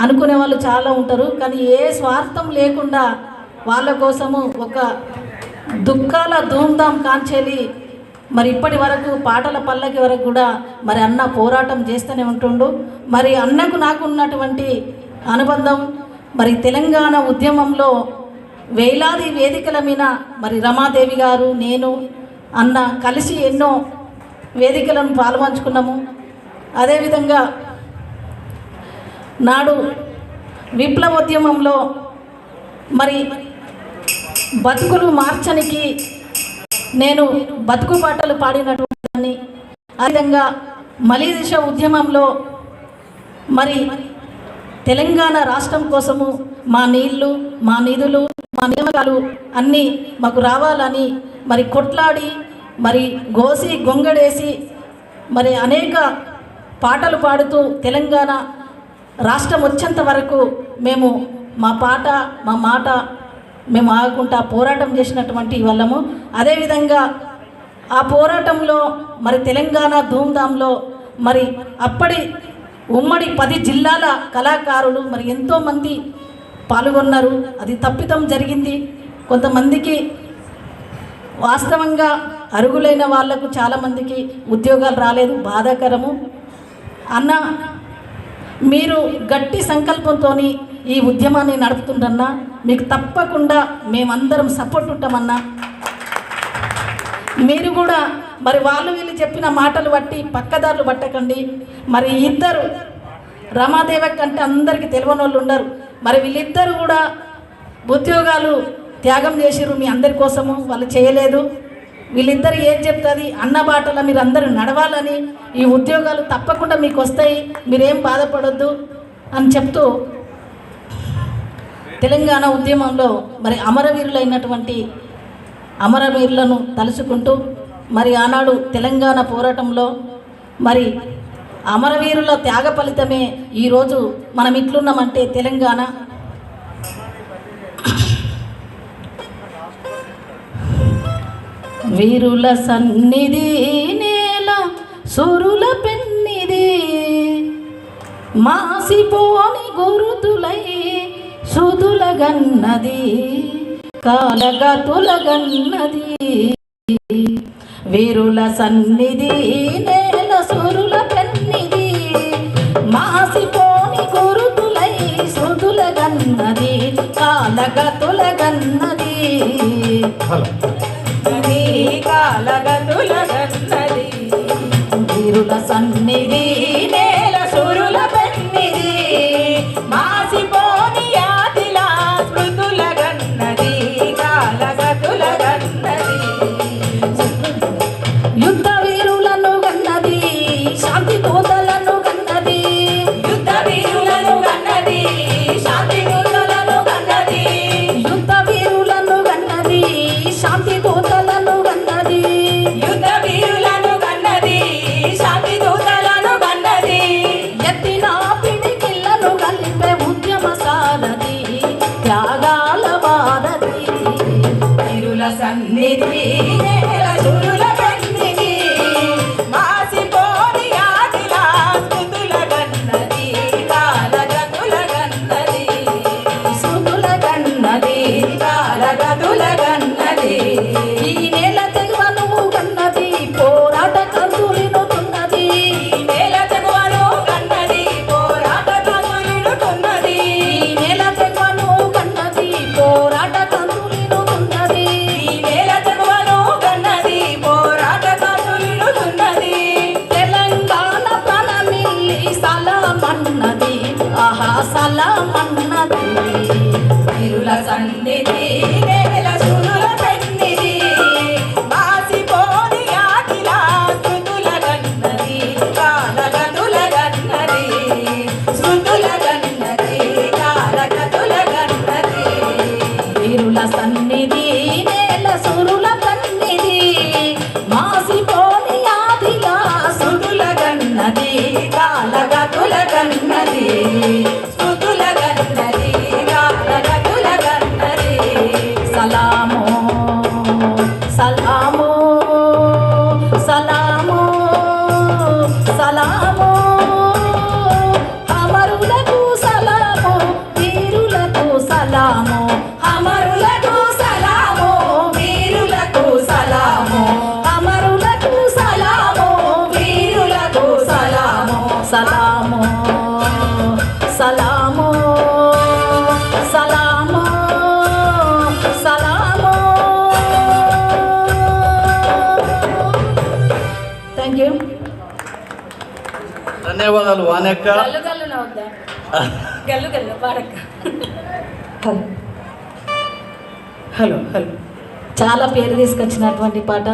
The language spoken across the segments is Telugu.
అనుకునే వాళ్ళు చాలా ఉంటారు, కానీ ఏ స్వార్థం లేకుండా వాళ్ళ కోసము ఒక దుఃఖాల ధూమ్ధాం కాంచెలి మరి ఇప్పటి వరకు పాటల పల్లకి వరకు కూడా మరి అన్న పోరాటం చేస్తూనే ఉంటుండు. మరి అన్నకు నాకు ఉన్నటువంటి అనుబంధం మరి తెలంగాణ ఉద్యమంలో వేలాది వేదికల మీద మరి రమాదేవి గారు నేను అన్న కలిసి ఎన్నో వేదికలను పాల్పంచుకున్నాము. అదేవిధంగా నాడు విప్లవోద్యమంలో మరి బతుకులు మార్చనికి నేను బతుకు పాటలు పాడినటువంటి దాన్ని, అదేవిధంగా మలీదిశ ఉద్యమంలో మరి తెలంగాణ రాష్ట్రం కోసము మా నీళ్లు మా నిధులు మా నియామకాలు అన్నీ మాకు రావాలని మరి కొట్లాడి మరి గోసి గొంగడేసి మరి అనేక పాటలు పాడుతూ తెలంగాణ రాష్ట్రం వచ్చేంత వరకు మేము మా పాట మా మాట మేము ఆగకుండా పోరాటం చేసినటువంటి వాళ్ళము. అదేవిధంగా ఆ పోరాటంలో మరి తెలంగాణ ధూమ్ధాంలో మరి అప్పటి ఉమ్మడి 10 జిల్లాల కళాకారులు మరి ఎంతోమంది పాల్గొన్నారు. అది తప్పిదం జరిగింది. కొంతమందికి వాస్తవంగా అర్హులైన వాళ్లకు చాలామందికి ఉద్యోగాలు రాలేదు, బాధాకరము. అన్న మీరు గట్టి సంకల్పంతో ఈ ఉద్యమాన్ని నడుపుతుండన్నా, మీకు తప్పకుండా మేమందరం సపోర్ట్ ఉంటామన్నా. మీరు కూడా మరి వాళ్ళు వీళ్ళు చెప్పిన మాటలు బట్టి పక్కదారులు పట్టకండి. మరి ఇద్దరు రమాదేవి కంటే అందరికీ తెలియని వాళ్ళు ఉన్నారు. మరి వీళ్ళిద్దరు కూడా ఉద్యోగాలు త్యాగం చేసిరు మీ అందరి కోసము, వాళ్ళు చేయలేదు. వీళ్ళిద్దరు ఏం చెప్తుంది అన్న బాటలో మీరు అందరూ నడవాలని, ఈ ఉద్యోగాలు తప్పకుండా మీకు వస్తాయి, మీరేం బాధపడొద్దు అని చెప్తూ తెలంగాణ ఉద్యమంలో మరి అమరవీరులైనటువంటి అమరవీరులను తలుచుకుంటూ మరి ఆనాడు తెలంగాణ పోరాటంలో మరి అమరవీరుల త్యాగ ఫలితమే ఈరోజు మనం ఇట్లున్నామంటే తెలంగాణ. వీరుల సన్నిధి నేల సురుల పెన్నిది, మాసిపోని గురుతులై సుదులగన్నది కాలగతులగన్నది. వీరుల సన్నిధి నేల సురుల పెన్నిది, మాసిపోని గురుతులై సుదులగన్నది కాలగతులగన్నది కాలగతులగన్నది. వీరుల సన్నిధి నేల సురుల పెన్నిది, మాసిపోని యాదిలా స్మృతులగన్నది కాలగతులగన్నది. యుద్ధ వీరులను గన్నది, శాంతి దూతలను గన్నది, యుద్ధ వీరులను గన్నది, శాంతి దూతలను గన్నది, యుద్ధ వీరులను గన్నది, శాంతి దూతలను గన్నది, యుద్ధ వీరులను గన్నది, శాంతి దూతలను గన్నది. ఎత్తిన పిడికిళ్లను కలిపే ఉద్యమ సారథి, త్యాగాల వారధి. వీరుల సన్నిధి నేల సురుల పెన్నిది, మాసిపోని యాదిలా స్మృతులగన్నది కాలగతులగన్నది స్మృతులగన్నది కాలగతులగన్నది. ఈ నేల తెగువను గన్నది పోరాట కందులినుతున్నది, ఈ నేల తెగువను గన్నది పోరాట కందులినుతున్నది, ఈ నేల తెగువను గన్నది పోరాట కందులినుతున్నది, ఈ నేల తెగువను గన్నది పోరాట కందులినుతున్నది. తెలంగాణ ప్రాణమిల్లి సలామన్నది, ఆహా సలామన్నది. వీరుల సన్నిధి నేల సురుల పెన్నిది, మాసిపోని యాదిలా స్మృతులగన్నది కాలగతులగన్నది స్మృతులగన్నది కాలగతులగన్నది. వీరుల సన్నిధి నేల సురుల పెన్నిది, మాసిపోని యాదిలా స్మృతులగన్నది కాలగతులగన్నది స్మృతులగన్నది కాలగతులగన్నది. సలామో సలామో సలామో సలామో అమరు ధన్యవాదాలు వానక్క. హలో హలో చాలా పేరు తీసుకొచ్చినటువంటి పాట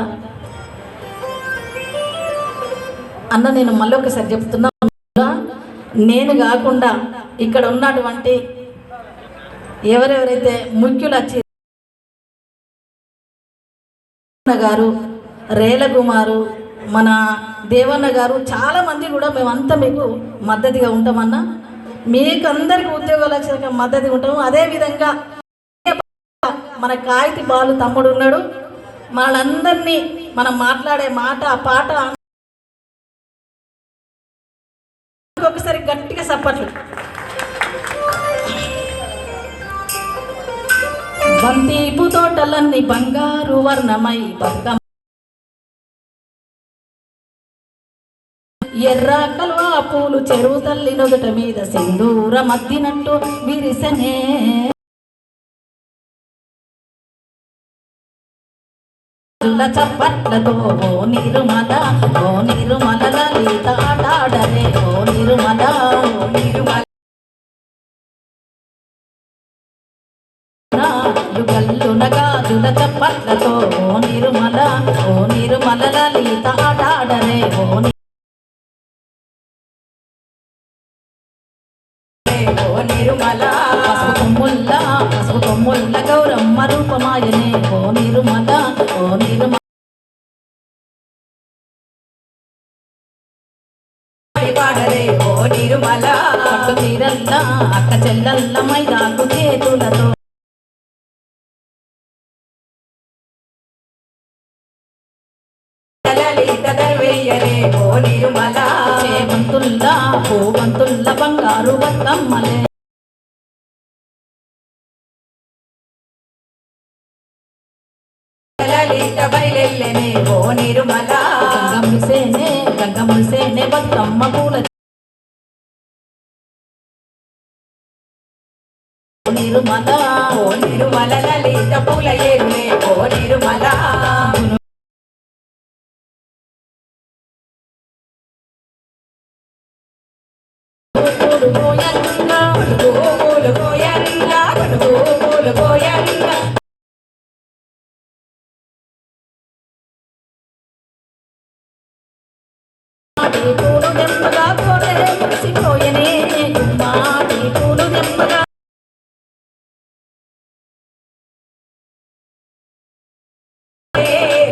అన్న. నేను మళ్ళీ ఒకసారి చెప్తున్నా, నేను కాకుండా ఇక్కడ ఉన్నటువంటి ఎవరెవరైతే ముఖ్యులు వచ్చి గారు, రేలకుమారు, మన దేవన్న గారు, చాలామంది కూడా మేమంతా మీకు మద్దతుగా ఉంటామన్నా. మీకు అందరికీ ఉద్యోగాలు వచ్చాక మద్దతుగా ఉంటాము. అదేవిధంగా మన కాగితి బాలు తమ్ముడు ఉన్నాడు. వాళ్ళందరినీ మనం మాట్లాడే మాట పాట ఒకసారి గట్టిగా సప్పట్లు. బంతిపు తోటలన్నీ బంగారు వర్ణమై బతుకమ్మ ఎర్ర కలువ పూలు చెరువు తల్లి నొదుట మీద సింధూర మద్దినట్టు విరిసనే. చప్పట్లతో ఓ నిరుమల లలిత ఆటాడరే ఓ నిరుమల గల్లున గాజుల చప్పట్లతో ఓ నిరుమల లలిత ఆటాడరే ఓ నిరుమల. పసుపు కొమ్ముల్ల గౌరమ్మ రూపమాయనే ఓ నిరుమల పట్టు చీరల్ల అక్క చెల్లల్ల మైదాకు చేతులతో చేమంతుల్లా పూవంతుల్ల బంగారు బతుకమ్మలే. గంగముసేనే బతుకమ్మ పూల నిరుమల లలిత పూల ఏరులే ఓ నిరుమల. పూలు దెంపగా కోరే మురిసిపోయనే గుమ్మాటి పూలు దెంపగా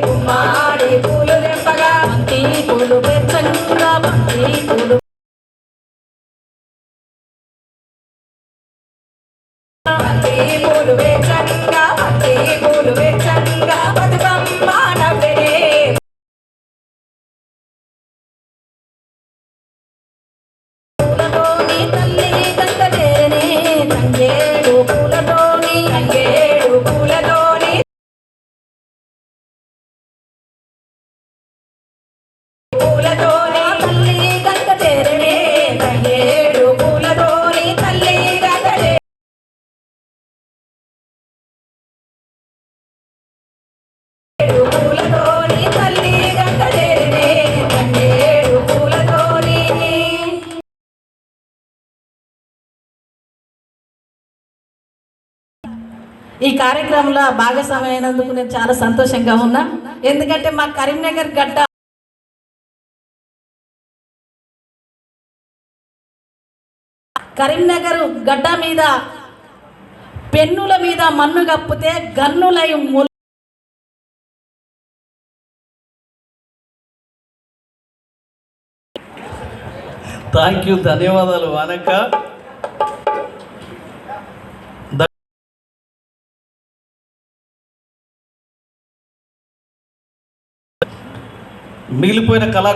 గుమ్మాడి పూలు దెంపగా బంతి పూలు పెంచంగా బంతి పూలు వేచంగా బంతి పూలు వేచంగా బతుకమ్మ నవ్వెనే. ఈ కార్యక్రమంలో భాగస్వామైనందుకు నేను చాలా సంతోషంగా ఉన్నా. ఎందుకంటే మా కరీంనగర్ గడ్డ గడ్డ మీద పెన్నుల మీద మన్ను కప్పితే గన్నులై థ్యాంక్ యూ, ధన్యవాదాలు వానక్క. మిగిలిపోయిన కళా